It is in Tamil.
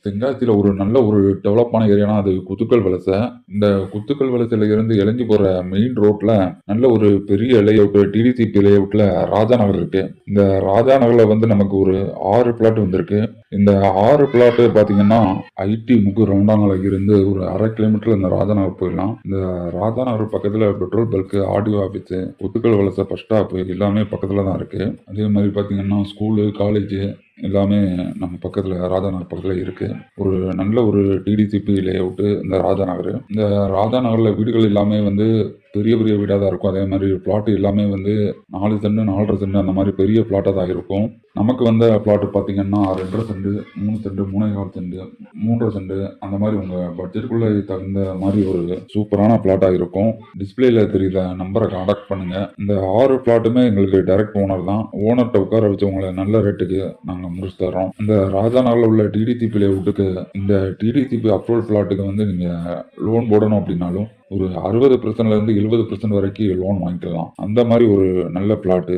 தென்காசியில ஒரு நல்ல ஒரு டெவலப்பான ஏரியானா அது குத்துக்கல் வலசை. இந்த குத்துக்கல் வலசையில இருந்து எழஞ்சு போற மெயின் ரோட்ல நல்ல ஒரு பெரிய லேஅவுட் டிடிசிபி லேஅவுட்ல ராஜா நகர் இருக்கு. இந்த ராஜா நகர்ல வந்து நமக்கு ஒரு 6 பிளாட் வந்திருக்கு. இந்த 6 பிளாட் பாத்தீங்கன்னா ஐடி முக்கு ரவுண்டானால இருந்து ஒரு 1/2 கிலோமீட்டர்ல இந்த ராஜா நகர் போயிடலாம். இந்த ராஜா நகர் பக்கத்துல பெட்ரோல் பல்க், ஆர்டிஓ ஆபீஸ், குத்துக்கல் வலசை பஸ் ஸ்டாப் எல்லாமே பக்கத்துல தான் இருக்கு. அதே மாதிரி பாத்தீங்கன்னா ஸ்கூலு, காலேஜ் எல்லாமே நம்ம பக்கத்துல ராஜா நகர் பக்கத்துல இருக்கு. ஒரு நல்ல ஒரு டிடிசிபி லேஅவுட் இந்த ராஜா நகர். இந்த ராஜா நகர்ல வீடுகள் எல்லாமே வந்து பெரிய பெரிய வீடா தான் இருக்கும். அதே மாதிரி பிளாட் எல்லாமே வந்து 4 சென்ட் 4.5 சென்ட் அந்த மாதிரி பெரிய பிளாட்டா தான் இருக்கும். நமக்கு வந்த பிளாட் பாத்தீங்கன்னா 2.5 சென்ட், 3 சென்ட், 3.25 சென்ட், 3.5 சென்ட் அந்த மாதிரி உங்க பட்ஜெட்டுக்குள்ள தகுந்த மாதிரி ஒரு சூப்பரான பிளாட்டா இருக்கும். டிஸ்பிளேல தெரியுற நம்பரை கான்டாக்ட் பண்ணுங்க. இந்த 6 பிளாட்டுமே எங்களுக்கு டைரக்ட் ஓனர் தான். ஓனர்கிட்ட உட்கார வச்சு உங்களை நல்ல ரேட்டுக்கு நாங்க முடிச்சு தர்றோம். இந்த ராஜா நகர்ல உள்ள டிடிசிபி லேஅவுட்டுக்கு இந்த டிடிசிபி அப்ரூவல் பிளாட்டுக்கு வந்து நீங்க லோன் போடணும் அப்படின்னாலும் ஒரு 60% இருந்து 70% வரைக்கும் லோன் வாங்கிக்கலாம். அந்த மாதிரி ஒரு நல்ல பிளாட்.